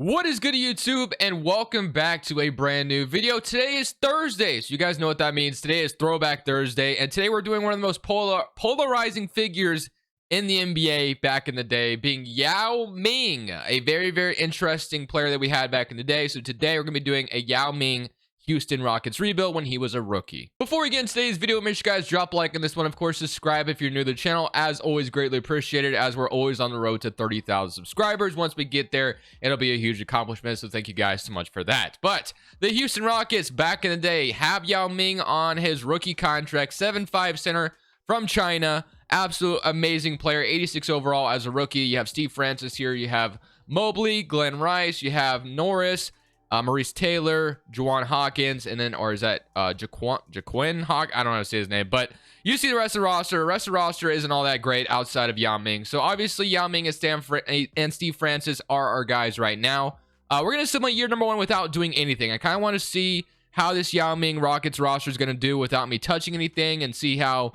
What is good, YouTube, and welcome back to a brand new video. Today is Thursday, so you guys know what that means. Today is Throwback Thursday, and today we're doing one of the most polarizing figures in the NBA back in the day, being Yao Ming, a very interesting player that we had back in the day. So today we're going to be doing a Yao Ming Houston Rockets rebuild when he was a rookie. Before we get into today's video, make sure you guys drop a like on this one. Of course, subscribe if you're new to the channel. As always, greatly appreciated, as we're always on the road to 30,000 subscribers. Once we get there, it'll be a huge accomplishment, so thank you guys so much for that. But the Houston Rockets back in the day have Yao Ming on his rookie contract, 7'5" center from China. Absolute amazing player, 86 overall as a rookie. You have Steve Francis here, you have Mobley, Glenn Rice, you have Norris, Maurice Taylor, Juwan Hawkins, and then, or is that Jaquin Hawk? I don't know how to say his name, but you see the rest of the roster. The rest of the roster isn't all that great outside of Yao Ming. So obviously Yao Ming and Steve Francis are our guys right now. We're going to simulate year number one without doing anything. I kind of want to see how this Yao Ming Rockets roster is going to do without me touching anything, and see how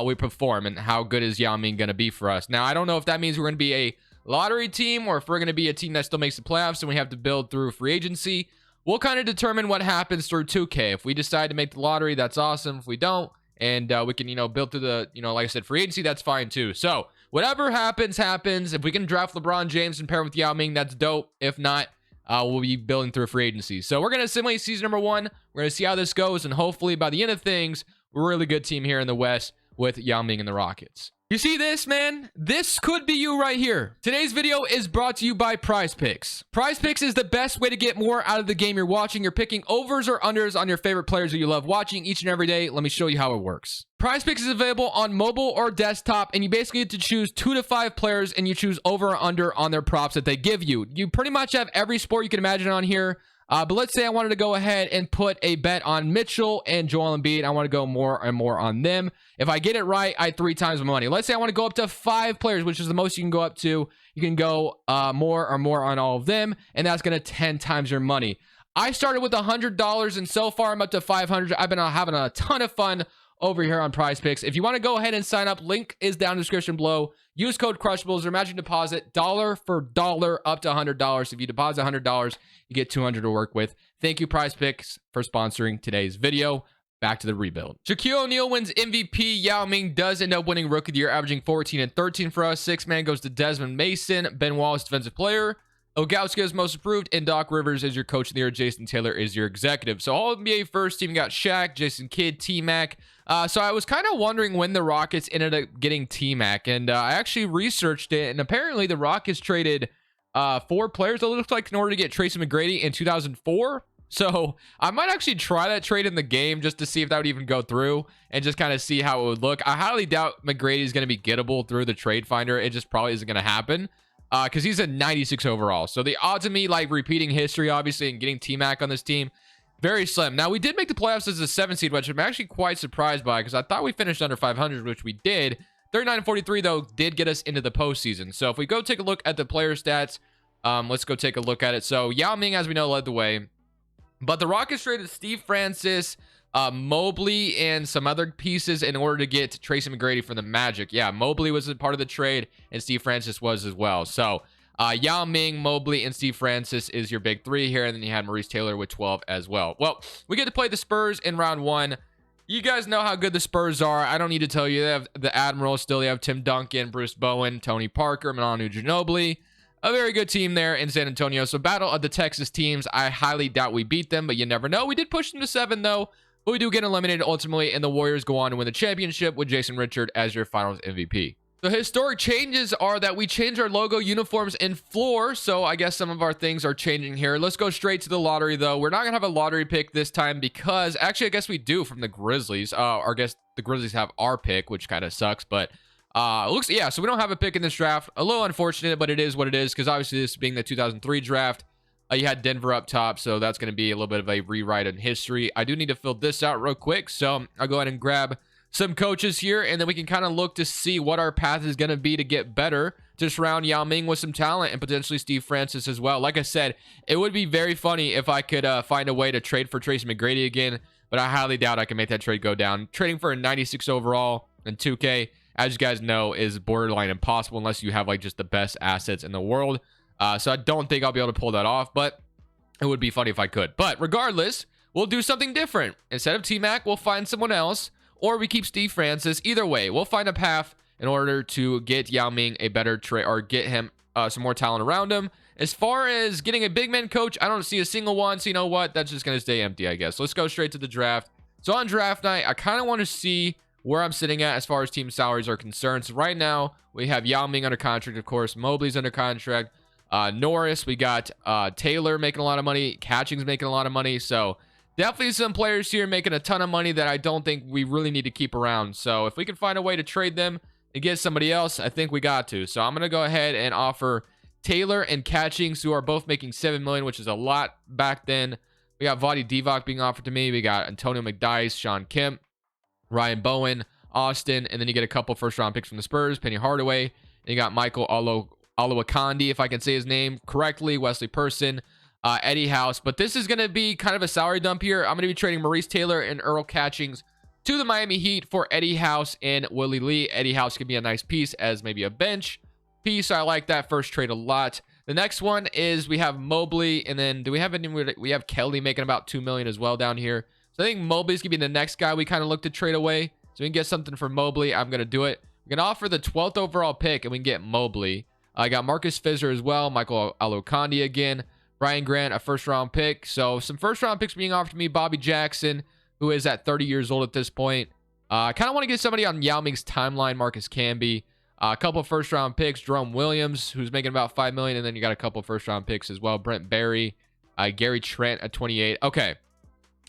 we perform and how good is Yao Ming going to be for us. Now, I don't know if that means we're going to be a lottery team or if we're going to be a team that still makes the playoffs and we have to build through free agency. We'll kind of determine what happens through 2K. If we decide to make the lottery, that's awesome. If we don't, and we can, build through the, like I said, free agency, that's fine too. So whatever happens. If we can draft LeBron James and pair him with Yao Ming, that's dope. If not, we'll be building through free agency. So we're going to simulate season number one. We're going to see how this goes, and hopefully by the end of things, we're a really good team here in the West with Yao Ming and the Rockets. You see this, man? This could be you right here. Today's video is brought to you by Prize Picks. Prize Picks is the best way to get more out of the game you're watching. You're picking overs or unders on your favorite players that you love watching each and every day. Let me show you how it works. Prize Picks is available on mobile or desktop, and you basically get to choose 2 to 5 players, and you choose over or under on their props that they give you. You pretty much have every sport you can imagine on here. But let's say I wanted to go ahead and put a bet on Mitchell and Joel Embiid. I want to go more and more on them. If I get it right, I 3 times my money. Let's say I want to go up to 5 players, which is the most you can go up to. You can go more or more on all of them, and that's going to 10 times your money. I started with $100, and so far I'm up to $500. I've been having a ton of fun over here on Prize Picks. If you want to go ahead and sign up, link is down in the description below. Use code Crushables or matching deposit dollar for dollar up to $100. If you deposit $100, you get $200 to work with. Thank you, Prize Picks, for sponsoring today's video. Back to the rebuild. Shaquille O'Neal wins MVP. Yao Ming does end up winning Rookie of the Year, averaging 14 and 13 for us. 6 man goes to Desmond Mason. Ben Wallace, Defensive Player. Ogowski is Most Improved, and Doc Rivers is your Coach of the Year. Jason Taylor is your Executive. So all NBA first team got Shaq, Jason Kidd, T-Mac. So I was kind of wondering when the Rockets ended up getting T-Mac, and I actually researched it, and apparently the Rockets traded 4 players, it looks like, in order to get Tracy McGrady in 2004. So I might actually try that trade in the game just to see if that would even go through and just kind of see how it would look. I highly doubt McGrady is going to be gettable through the trade finder. It just probably isn't going to happen because he's a 96 overall. So the odds of me like repeating history, obviously, and getting T-Mac on this team, very slim. Now, we did make the playoffs as a 7 seed, which I'm actually quite surprised by because I thought we finished under 500, which we did. 39-43, though, did get us into the postseason. So if we go take a look at the player stats, let's go take a look at it. So Yao Ming, as we know, led the way. But the Rockets traded Steve Francis, Mobley, and some other pieces in order to get Tracy McGrady from the Magic. Yeah, Mobley was a part of the trade, and Steve Francis was as well. So Yao Ming, Mobley, and Steve Francis is your big 3 here. And then you had Maurice Taylor with 12 as well. Well, we get to play the Spurs in round 1. You guys know how good the Spurs are. I don't need to tell you. They have the Admirals still. They have Tim Duncan, Bruce Bowen, Tony Parker, Manu Ginobili. A very good team there in San Antonio. So battle of the Texas teams. I highly doubt we beat them, but you never know. We did push them to 7, though. But we do get eliminated ultimately, and the Warriors go on to win the championship with Jason Richard as your finals MVP. The historic changes are that we changed our logo, uniforms, and floor. So I guess some of our things are changing here. Let's go straight to the lottery, though. We're not going to have a lottery pick this time because, actually, I guess we do from the Grizzlies. Or I guess the Grizzlies have our pick, which kind of sucks, but yeah, so we don't have a pick in this draft. A little unfortunate, but it is what it is, because obviously this being the 2003 draft, you had Denver up top, so that's going to be a little bit of a rewrite in history. I do need to fill this out real quick, so I'll go ahead and grab some coaches here, and then we can kind of look to see what our path is going to be to get better, to surround Yao Ming with some talent, and potentially Steve Francis as well. Like I said, it would be very funny if I could find a way to trade for Tracy McGrady again, but I highly doubt I can make that trade go down. Trading for a 96 overall in 2K, as you guys know, is borderline impossible unless you have like just the best assets in the world. So I don't think I'll be able to pull that off, but it would be funny if I could. But regardless, we'll do something different. Instead of T-Mac, we'll find someone else, or we keep Steve Francis. Either way, we'll find a path in order to get Yao Ming a better trade, or get him some more talent around him. As far as getting a big man coach, I don't see a single one. So you know what? That's just going to stay empty, I guess. Let's go straight to the draft. So on draft night, I kind of want to see where I'm sitting at as far as team salaries are concerned. So right now, we have Yao Ming under contract, of course. Mobley's under contract. Norris, we got Taylor making a lot of money. Catching's making a lot of money. So definitely some players here making a ton of money that I don't think we really need to keep around. So if we can find a way to trade them and get somebody else, I think we got to. So I'm going to go ahead and offer Taylor and Catchings, who are both making $7 million, which is a lot back then. We got Vadi Divac being offered to me. We got Antonio McDyess, Sean Kemp, Ryan Bowen, Austin, and then you get a couple first-round picks from the Spurs, Penny Hardaway, and you got Michael Olowokandi, if I can say his name correctly, Wesley Person, Eddie House. But this is going to be kind of a salary dump here. I'm going to be trading Maurice Taylor and Earl Catchings to the Miami Heat for Eddie House and Willie Lee. Eddie House could be a nice piece as maybe a bench piece. So I like that first trade a lot. The next one is we have Mobley, and then do we have any? We have Kelly making about $2 million as well down here. So I think Mobley's gonna be the next guy we kind of look to trade away. So we can get something for Mobley. I'm gonna do it. We're gonna offer the 12th overall pick, and we can get Mobley. I got Marcus Fizer as well, Michael Olowokandi again, Brian Grant, a first-round pick. So some first-round picks being offered to me. Bobby Jackson, who is at 30 years old at this point. I kind of want to get somebody on Yao Ming's timeline. Marcus Camby. A couple first-round picks. Jerome Williams, who's making about $5 million. And then you got a couple first-round picks as well. Brent Barry. Gary Trent at 28. Okay.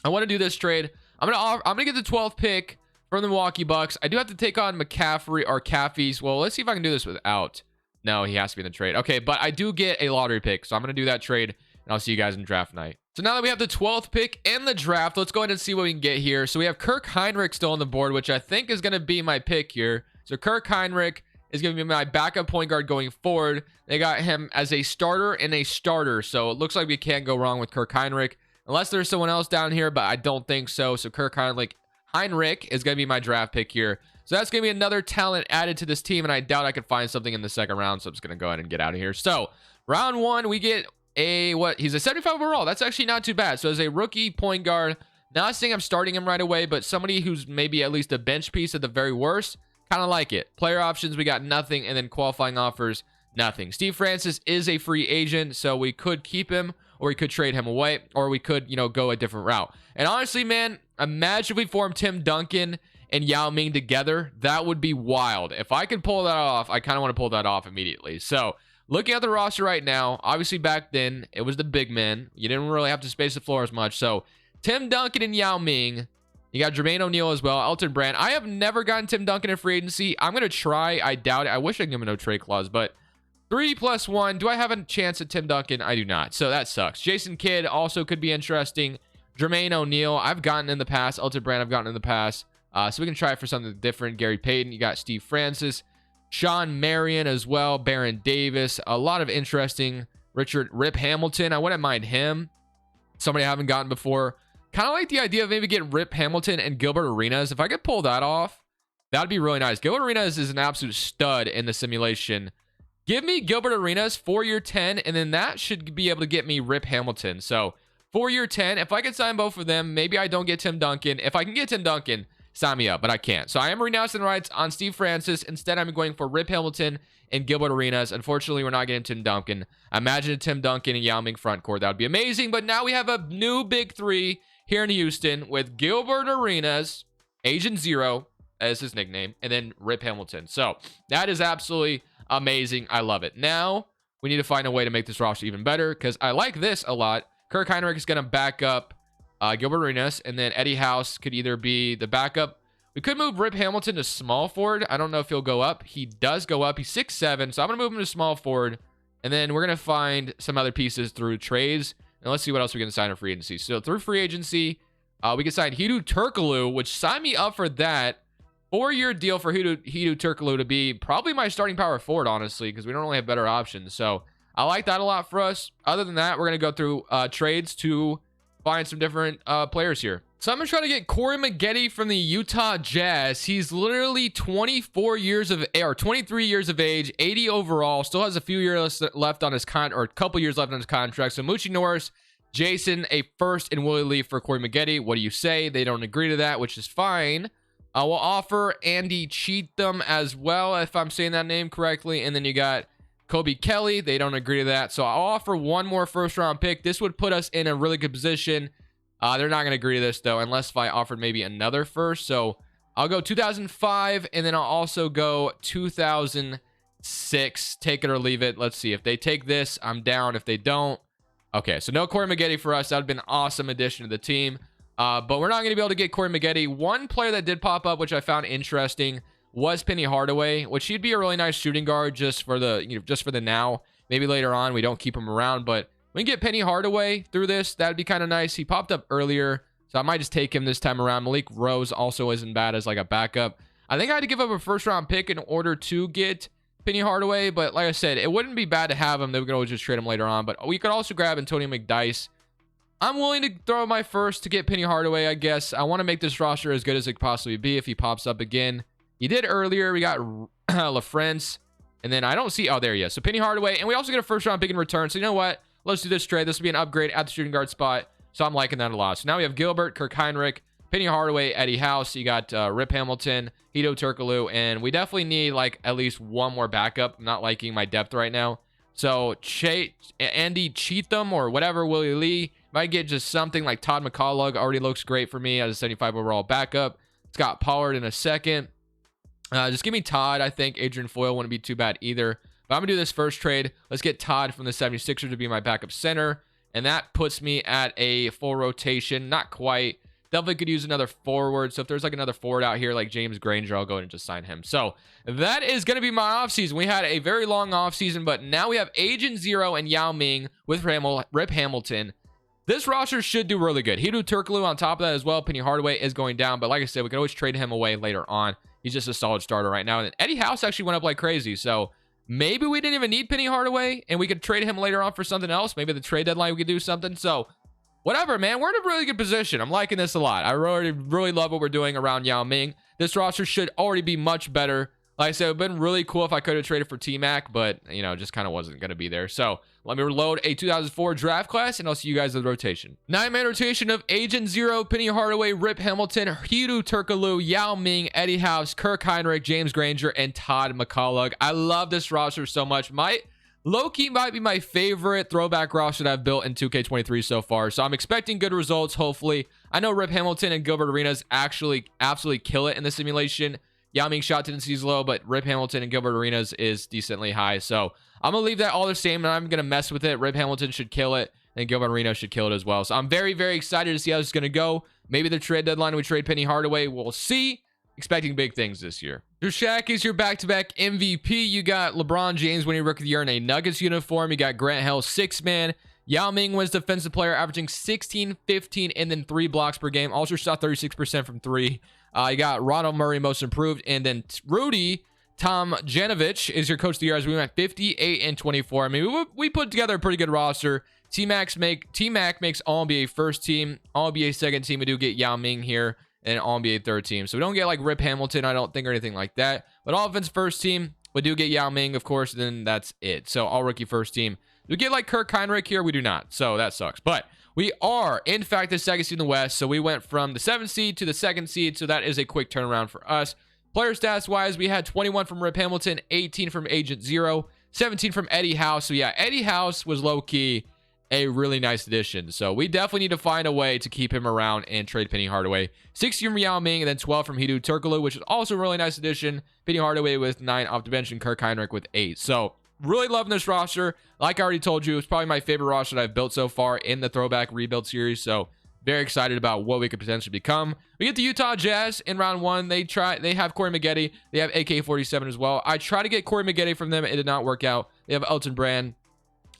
I want to do this trade. I'm gonna get the 12th pick from the Milwaukee Bucks. I do have to take on McCaffrey or Caffeys. Well, let's see if I can do this without. No, he has to be in the trade. Okay, but I do get a lottery pick. So I'm going to do that trade. And I'll see you guys in draft night. So now that we have the 12th pick in the draft, let's go ahead and see what we can get here. So we have Kirk Heinrich still on the board, which I think is going to be my pick here. So Kirk Heinrich is going to be my backup point guard going forward. They got him as a starter and a starter. So it looks like we can't go wrong with Kirk Heinrich. Unless there's someone else down here, but I don't think so. So Kirk Heinrich is going to be my draft pick here. So that's going to be another talent added to this team, and I doubt I could find something in the second round. So I'm just going to go ahead and get out of here. So round one, we get he's a 75 overall. That's actually not too bad. So as a rookie point guard, not saying I'm starting him right away, but somebody who's maybe at least a bench piece at the very worst, kind of like it. Player options, we got nothing, and then qualifying offers, nothing. Steve Francis is a free agent, so we could keep him, or we could trade him away, or we could, go a different route. And honestly, man, imagine if we formed Tim Duncan and Yao Ming together. That would be wild. If I could pull that off, I kind of want to pull that off immediately. So looking at the roster right now, obviously back then, it was the big men. You didn't really have to space the floor as much. So Tim Duncan and Yao Ming. You got Jermaine O'Neal as well. Elton Brand. I have never gotten Tim Duncan in free agency. I'm going to try. I doubt it. I wish I could give him a no trade clause, but 3+1. Do I have a chance at Tim Duncan? I do not. So that sucks. Jason Kidd also could be interesting. Jermaine O'Neal, I've gotten in the past. Elton Brand, I've gotten in the past. So we can try for something different. Gary Payton. You got Steve Francis. Sean Marion as well. Baron Davis. A lot of interesting. Rip Hamilton. I wouldn't mind him. Somebody I haven't gotten before. Kind of like the idea of maybe getting Rip Hamilton and Gilbert Arenas. If I could pull that off, that'd be really nice. Gilbert Arenas is an absolute stud in the simulation. Give me Gilbert Arenas, 4-year 10, and then that should be able to get me Rip Hamilton. So 4-year 10. If I could sign both of them, maybe I don't get Tim Duncan. If I can get Tim Duncan, sign me up, but I can't. So I am renouncing rights on Steve Francis. Instead, I'm going for Rip Hamilton and Gilbert Arenas. Unfortunately, we're not getting Tim Duncan. Imagine a Tim Duncan and Yao Ming front court. That would be amazing. But now we have a new big three here in Houston with Gilbert Arenas, Agent Zero as his nickname, and then Rip Hamilton. So that is absolutely amazing. I love it. Now we need to find a way to make this roster even better because I like this a lot. Kirk Heinrich is going to back up Gilbert Arenas, and then Eddie House could either be the backup. We could move Rip Hamilton to small forward. I don't know if he'll go up. He does go up. He's 6'7", so I'm going to move him to small forward, and then we're going to find some other pieces through trades, and let's see what else we can sign in free agency. So through free agency, we can sign Hedo Turkoglu, which sign me up for that. 4-year deal for Hedo Turkoglu to be probably my starting power forward, honestly, because we don't really have better options. So I like that a lot for us. Other than that, we're going to go through trades to find some different players here. So I'm going to try to get Corey Maggette from the Utah Jazz. He's literally 24 years of or 23 years of age, 80 overall, still has a few years left on his or a couple years left on his contract. So Moochie Norris, Jason, a first, and Willie Lee for Corey Maggette. What do you say? They don't agree to that, which is fine. We'll offer Andy Cheatham as well, if I'm saying that name correctly. And then you got Kobe Kelly. They don't agree to that. So I'll offer one more first round pick. This would put us in a really good position. They're not going to agree to this, though, unless if I offered maybe another first. So I'll go 2005, and then I'll also go 2006. Take it or leave it. Let's see. If they take this, I'm down. If they don't, okay. So no Corey Maggette for us. That would have been an awesome addition to the team. But we're not going to be able to get Corey Maggette. One player that did pop up, which I found interesting, was Penny Hardaway, which he'd be a really nice shooting guard just for the now. Maybe later on we don't keep him around, but we can get Penny Hardaway through this. That'd be kind of nice. He popped up earlier, so I might just take him this time around. Malik Rose also isn't bad as like a backup. I think I had to give up a first round pick in order to get Penny Hardaway, but like I said, it wouldn't be bad to have him. They could always just trade him later on, but we could also grab Antonio McDyess. I'm willing to throw my first to get Penny Hardaway, I guess. I want to make this roster as good as it could possibly be if he pops up again. He did earlier. We got LaFrance, and then I don't see, oh, there he is. So Penny Hardaway, and we also get a first round pick in return. So you know what? Let's do this trade. This will be an upgrade at the shooting guard spot. So I'm liking that a lot. So now we have Gilbert, Kirk Heinrich, Penny Hardaway, Eddie House. You got Rip Hamilton, Hedo Turkoglu, and we definitely need like at least one more backup. I'm not liking my depth right now. So Andy Cheatham or whatever, Willie Lee. Might get just something like Todd McCullough. Already looks great for me as a 75 overall backup. Scott Pollard in a second. Just give me Todd. I think Adrian Foyle wouldn't be too bad either. But I'm going to do this first trade. Let's get Todd from the 76ers to be my backup center. And that puts me at a full rotation. Not quite. Definitely could use another forward. So if there's like another forward out here like James Granger, I'll go ahead and just sign him. So that is going to be my offseason. We had a very long offseason, but now we have Agent Zero and Yao Ming with Rip Hamilton. This roster should do really good. Hedo Turkoglu on top of that as well. Penny Hardaway is going down, but like I said, we can always trade him away later on. He's just a solid starter right now. And Eddie House actually went up like crazy. So maybe we didn't even need Penny Hardaway and we could trade him later on for something else. Maybe the trade deadline we could do something. So whatever, man. We're in a really good position. I'm liking this a lot. I really love what we're doing around Yao Ming. This roster should already be much better. Like I said, it would have been really cool if I could have traded for T-Mac, but, you know, just kind of wasn't going to be there. So let me reload a 2004 draft class, and I'll see you guys in the rotation. 9-man rotation of Agent Zero, Penny Hardaway, Rip Hamilton, Hedo Turkoglu, Yao Ming, Eddie House, Kirk Heinrich, James Granger, and Todd McCullough. I love this roster so much. Low-key might be my favorite throwback roster that I've built in 2K23 so far. So I'm expecting good results, hopefully. I know Rip Hamilton and Gilbert Arenas actually absolutely kill it in the simulation. Yao Ming shot tendency is low, but Rip Hamilton and Gilbert Arenas is decently high. So I'm going to leave that all the same, and I'm going to mess with it. Rip Hamilton should kill it, and Gilbert Arenas should kill it as well. So I'm very, very excited to see how this is going to go. Maybe the trade deadline, we trade Penny Hardaway. We'll see. Expecting big things this year. Shaq is your back-to-back MVP. You got LeBron James winning Rookie of the Year in a Nuggets uniform. You got Grant Hill, 6-man. Yao Ming was defensive player, averaging 16, 15, and then 3 blocks per game. Also shot 36% from 3. You got Ronald Murray, most improved. And then Rudy Tomjanovich is your coach of the year as we went 58 and 24. I mean, we put together a pretty good roster. T-Mac makes All-NBA first team, All-NBA second team. We do get Yao Ming here and All-NBA third team. So we don't get like Rip Hamilton, I don't think, or anything like that. But offense first team, we do get Yao Ming, of course, and then that's it. So all rookie first team. We get like Kirk Heinrich here, we do not. So that sucks. But we are, in fact, the second seed in the West. So we went from the 7th seed to the 2nd seed. So that is a quick turnaround for us. Player stats wise, we had 21 from Rip Hamilton, 18 from Agent Zero, 17 from Eddie House. So yeah, Eddie House was low-key a really nice addition. So we definitely need to find a way to keep him around and trade Penny Hardaway. 16 from Yao Ming and then 12 from Hedo Turkoglu, which is also a really nice addition. Penny Hardaway with 9 off the bench and Kirk Heinrich with 8. So really loving this roster. Like I already told you, it's probably my favorite roster that I've built so far in the Throwback Rebuild series. So very excited about what we could potentially become. We get the Utah Jazz in round 1. They have Corey Maggette. They have AK-47 as well. I tried to get Corey Maggette from them. It did not work out. They have Elton Brand.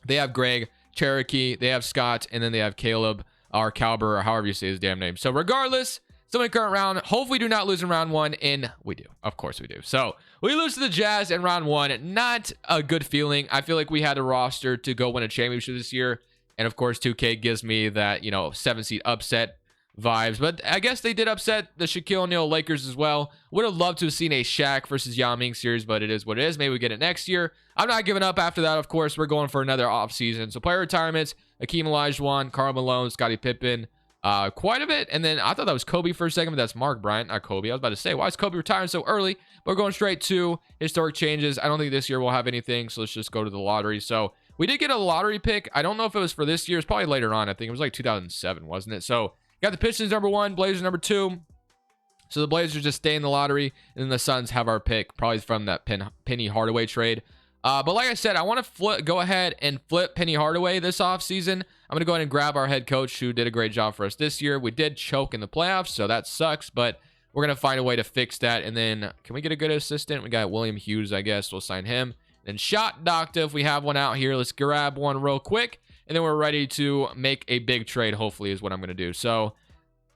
They have Greg Cherokee. They have Scott. And then they have Caleb or Calber or however you say his damn name. So regardless, still in the current round. Hopefully do not lose in round 1. And we do. Of course we do. So we lose to the Jazz in round 1. Not a good feeling. I feel like we had a roster to go win a championship this year. And of course, 2K gives me that, 7 seed upset vibes. But I guess they did upset the Shaquille O'Neal Lakers as well. Would have loved to have seen a Shaq versus Yao Ming series, but it is what it is. Maybe we get it next year. I'm not giving up after that, of course. We're going for another offseason. So player retirements, Hakeem Olajuwon, Karl Malone, Scottie Pippen, quite a bit. And then I thought that was Kobe for a second, but that's Mark Bryant, not Kobe. I was about to say, why is Kobe retiring so early? But we're going straight to historic changes. I don't think this year we'll have anything, so let's just go to the lottery. So we did get a lottery pick. I don't know if it was for this year. It's probably later on. I think it was like 2007, wasn't it? So got the Pistons number 1, Blazers number 2. So the Blazers just stay in the lottery, and then the Suns have our pick, probably from that Penny Hardaway trade. But like I said, I want to go ahead and flip Penny Hardaway this offseason. I'm going to go ahead and grab our head coach, who did a great job for us this year. We did choke in the playoffs, so that sucks, but we're going to find a way to fix that. And then can we get a good assistant? We got William Hughes, I guess. We'll sign him. And shot doctor, if we have one out here, let's grab one real quick. And then we're ready to make a big trade, hopefully, is what I'm going to do. So,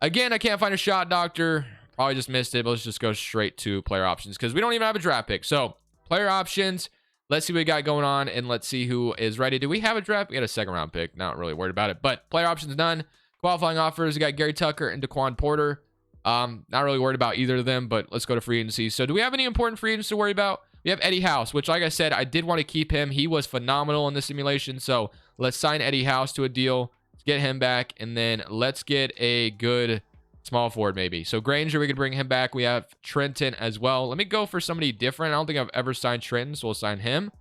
again, I can't find a shot doctor. Probably just missed it, but let's just go straight to player options because we don't even have a draft pick. So, player options. Let's see what we got going on, and let's see who is ready. Do we have a draft? We got a second-round pick. Not really worried about it. But player options, none. Qualifying offers, we got Gary Tucker and Daquan Porter. Not really worried about either of them, but let's go to free agency. So, do we have any important free agents to worry about? We have Eddie House, which, like I said, I did want to keep him. He was phenomenal in the simulation. So let's sign Eddie House to a deal. Let's get him back. And then let's get a good small forward maybe. So Granger, we could bring him back. We have Trenton as well. Let me go for somebody different. I don't think I've ever signed Trenton, so we'll sign him.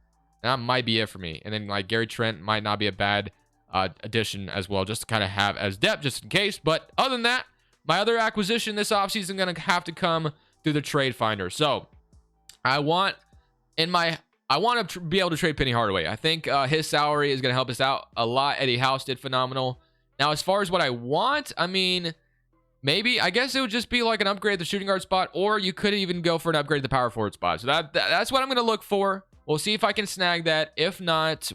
And that might be it for me. And then like Gary Trent might not be a bad addition as well, just to kind of have as depth just in case. But other than that, my other acquisition this offseason is going to have to come through the trade finder. So I want to be able to trade Penny Hardaway. I think his salary is going to help us out a lot. Eddie House did phenomenal. Now, as far as what I want, I mean, maybe, I guess it would just be like an upgrade at the shooting guard spot, or you could even go for an upgrade at the power forward spot. So that's what I'm going to look for. We'll see if I can snag that. If not,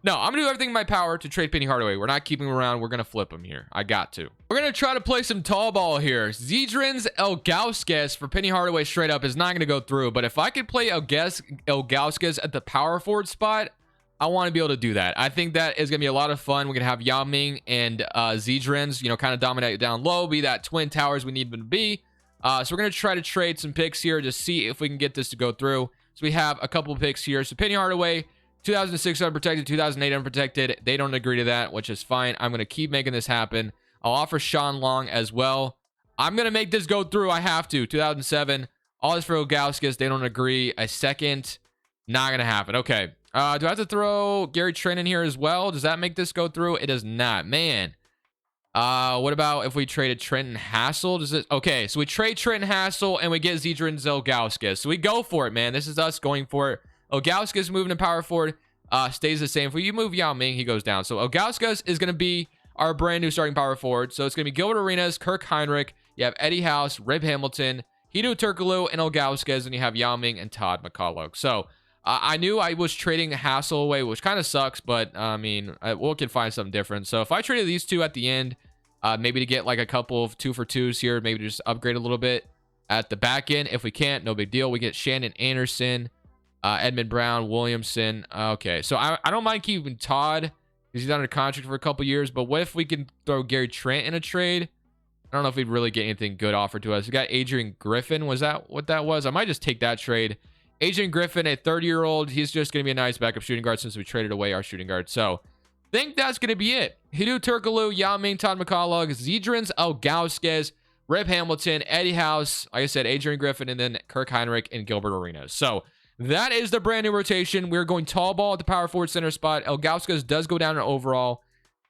no, I'm going to do everything in my power to trade Penny Hardaway. We're not keeping him around. We're going to flip him here. I got to. We're going to try to play some tall ball here. Zydrunas Ilgauskas for Penny Hardaway straight up is not going to go through. But if I could play Ilgauskas at the power forward spot, I want to be able to do that. I think that is going to be a lot of fun. We're going to have Yao Ming and Zydrunas, kind of dominate down low, be that twin towers we need them to be. So we're going to try to trade some picks here to see if we can get this to go through. So we have a couple of picks here. So Penny Hardaway, 2006 unprotected, 2008 unprotected. They don't agree to that, which is fine. I'm going to keep making this happen. I'll offer Sean Long as well. I'm going to make this go through. I have to. 2007. All this for Ilgauskas. They don't agree. A second. Not going to happen. Okay. Do I have to throw Gary Trent in here as well? Does that make this go through? It does not. Man. What about if we traded Trenton Hassel? Does it? Okay. So we trade Trenton Hassel and we get Zydrunas Ilgauskas. So we go for it, man. This is us going for it. Ilgauskas moving to power forward stays the same. If you move Yao Ming, he goes down. So Ilgauskas is going to be our brand new starting power forward. So it's going to be Gilbert Arenas, Kirk Heinrich. You have Eddie House, Rip Hamilton, Hedo Turkoglu, and Ilgauskas. And you have Yao Ming and Todd McCullough. So I knew I was trading Hassel away, which kind of sucks. But, I mean, we can find something different. So if I traded these two at the end, maybe to get like a couple of 2-for-2s here, maybe to just upgrade a little bit at the back end. If we can't, no big deal. We get Shannon Anderson. Edmund Brown, Williamson. Okay, so I don't mind keeping Todd because he's under contract for a couple years. But what if we can throw Gary Trent in a trade? I don't know if we'd really get anything good offered to us. We got Adrian Griffin. Was that what that was? I might just take that trade. Adrian Griffin, a 30-year-old. He's just going to be a nice backup shooting guard since we traded away our shooting guard. So I think that's going to be it. Hedo Turkoglu, Yao Ming, Todd McCullough, Zydrunas Ilgauskas, Rip Hamilton, Eddie House. Like I said, Adrian Griffin, and then Kirk Heinrich and Gilbert Arenas. So that is the brand new rotation. We're going tall ball at the power forward center spot. Ilgauskas does go down in overall.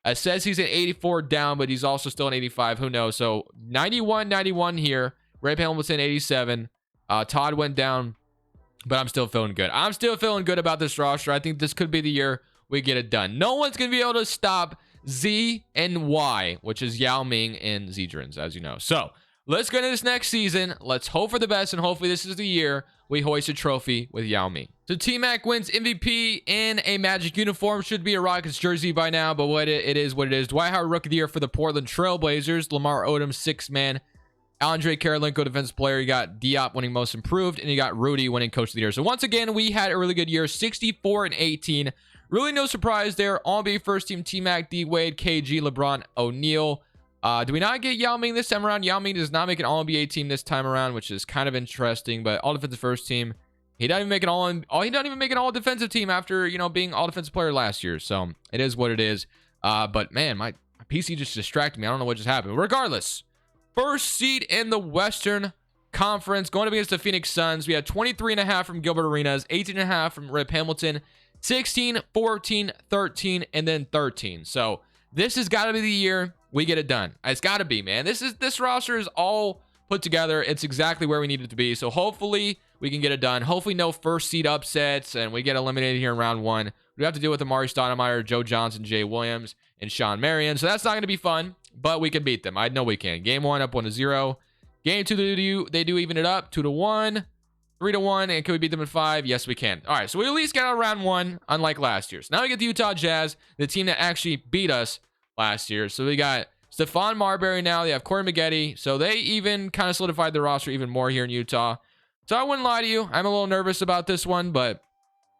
It says he's an 84 down, but he's also still an 85. Who knows? So 91 here. Rip Hamilton 87. Todd went down, but I'm still feeling good. I'm still feeling good about this roster. I think this could be the year we get it done. No one's going to be able to stop Z and Y, which is Yao Ming and Zydrunas, as you know. So let's go into this next season. Let's hope for the best, and hopefully this is the year we hoist a trophy with Yao Ming. So T-Mac wins MVP in a Magic uniform. Should be a Rockets jersey by now, but it is what it is. Dwight Howard Rookie of the Year for the Portland Trail Blazers. Lamar Odom, 6-man. Andre Karolinko, Defensive Player. You got Diop winning Most Improved, and you got Rudy winning Coach of the Year. So once again, we had a really good year, 64-18. Really no surprise there. All-NBA First Team T-Mac, D-Wade, KG, LeBron, O'Neal. Do we not get Yao Ming this time around? Yao Ming does not make an All-NBA team this time around, which is kind of interesting. But all defensive first team, he doesn't even make an he doesn't even make an all defensive team after, you know, being all defensive player last year. So it is what it is. But man, my PC just distracted me. I don't know what just happened. Regardless, first seed in the Western Conference going up against the Phoenix Suns. We had 23.5 from Gilbert Arenas, 18.5 from Rip Hamilton, 16, 14, 13, and then 13. So this has got to be the year we get it done. It's got to be, man. This roster is all put together. It's exactly where we need it to be. So hopefully we can get it done. Hopefully no first seed upsets and we get eliminated here in round 1. We have to deal with Amari Stoudemire, Joe Johnson, Jay Williams, and Sean Marion. So that's not going to be fun, but we can beat them. I know we can. Game 1 up 1-0. Game 2 they do even it up 2-1, 3-1, and can we beat them in 5? Yes, we can. All right, so we at least got out of round 1, unlike last year. So now we get the Utah Jazz, the team that actually beat us last year. So we got Stephon Marbury now. They have Corey Maggette. So they even kind of solidified the roster even more here in Utah. So I wouldn't lie to you. I'm a little nervous about this one, but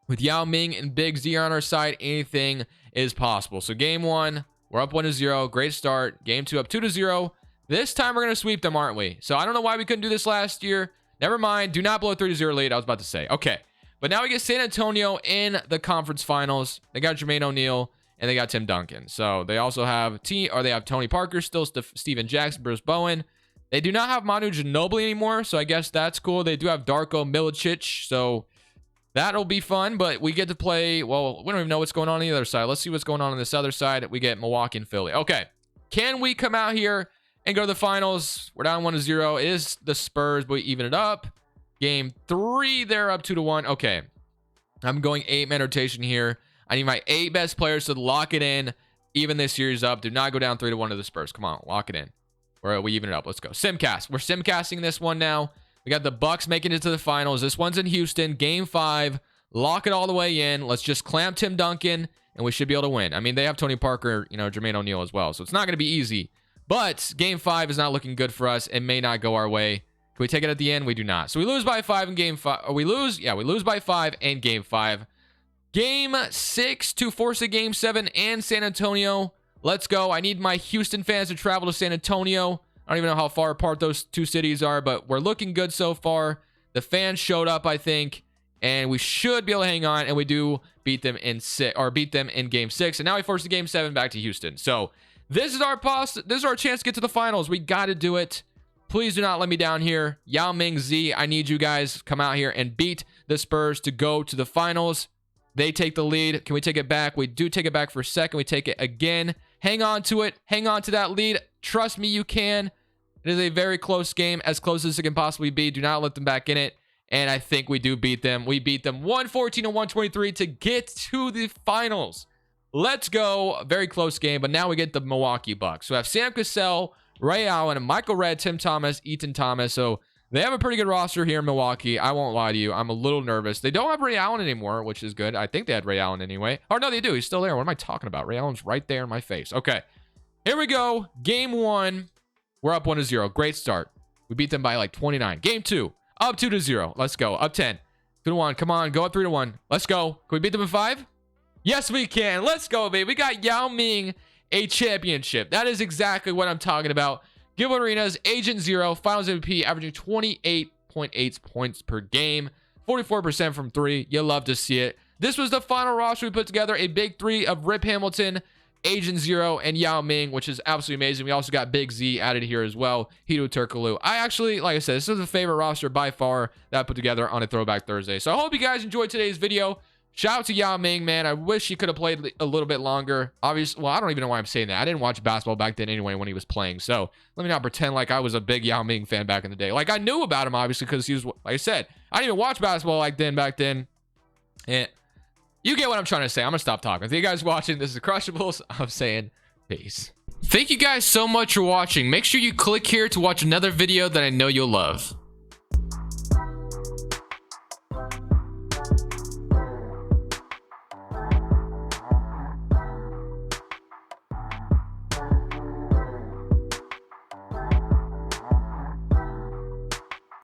with Yao Ming and Big Z on our side, anything is possible. So game 1, we're up 1-0. Great start. Game 2 up 2-0. This time we're going to sweep them, aren't we? So I don't know why we couldn't do this last year. Never mind. Do not blow a 3-0 lead. I was about to say. Okay. But now we get San Antonio in the conference finals. They got Jermaine O'Neal and they got Tim Duncan. So they also have they have Tony Parker still, Steven Jackson, Bruce Bowen. They do not have Manu Ginobili anymore, so I guess that's cool. They do have Darko Milicic, so that'll be fun. But we get to play, well, we don't even know what's going on the other side. Let's see what's going on this other side. We get Milwaukee and Philly. Okay. Can we come out here and go to the finals? We're down 1-0. It is the Spurs, but we even it up. Game 3, they're up 2-1. Okay. I'm going 8-man rotation here. I need my 8 best players to lock it in. Even this series up. Do not go down 3-1 to the Spurs. Come on, lock it in. We even it up. Let's go. Simcast. We're simcasting this one now. We got the Bucks making it to the finals. This one's in Houston. Game 5. Lock it all the way in. Let's just clamp Tim Duncan, and we should be able to win. I mean, they have Tony Parker, you know, Jermaine O'Neal as well, so it's not going to be easy. But Game 5 is not looking good for us. It may not go our way. Can we take it at the end? We do not. So we lose by 5 in Game 5. Or we lose? Yeah, we lose by 5 in Game 5. Game 6 to force a Game 7 and San Antonio. Let's go. I need my Houston fans to travel to San Antonio. I don't even know how far apart those two cities are, but we're looking good so far. The fans showed up, I think, and we should be able to hang on, and we do beat them in Game 6. And now we force the Game 7 back to Houston. So this is our chance to get to the finals. We got to do it. Please do not let me down here. Yao Ming Z, I need you guys come out here and beat the Spurs to go to the finals. They take the lead. Can we take it back? We do take it back for a second. We take it again. Hang on to it. Hang on to that lead. Trust me, you can. It is a very close game, as close as it can possibly be. Do not let them back in it. And I think we do beat them. We beat them 114 to 123 to get to the finals. Let's go. A very close game, but now we get the Milwaukee Bucks. So we have Sam Cassell, Ray Allen, Michael Redd, Tim Thomas, Ethan Thomas. So they have a pretty good roster here in Milwaukee. I won't lie to you. I'm a little nervous. They don't have Ray Allen anymore, which is good. I think they had Ray Allen anyway. Oh, no, they do. He's still there. What am I talking about? Ray Allen's right there in my face. Okay. Here we go. Game 1. We're up 1-0. Great start. We beat them by like 29. Game 2. Up 2-0. Let's go. Up 10. 2-1. Come on. Go up 3-1. Let's go. Can we beat them in 5? Yes, we can. Let's go, baby. We got Yao Ming a championship. That is exactly what I'm talking about. Gilbert Arenas, Agent Zero, Finals MVP, averaging 28.8 points per game, 44% from 3. You love to see it. This was the final roster we put together, a big 3 of Rip Hamilton, Agent Zero, and Yao Ming, which is absolutely amazing. We also got Big Z added here as well, Hito Turkoglu. I actually, like I said, this is a favorite roster by far that I put together on a Throwback Thursday. So I hope you guys enjoyed today's video. Shout out to Yao Ming, man. I wish he could have played a little bit longer. Obviously, well, I don't even know why I'm saying that. I didn't watch basketball back then anyway when he was playing. So let me not pretend like I was a big Yao Ming fan back in the day. Like, I knew about him, obviously, because he was, like I said, I didn't even watch basketball back then. And you get what I'm trying to say. I'm going to stop talking. Thank you guys for watching. This is Crushables. I'm saying peace. Thank you guys so much for watching. Make sure you click here to watch another video that I know you'll love.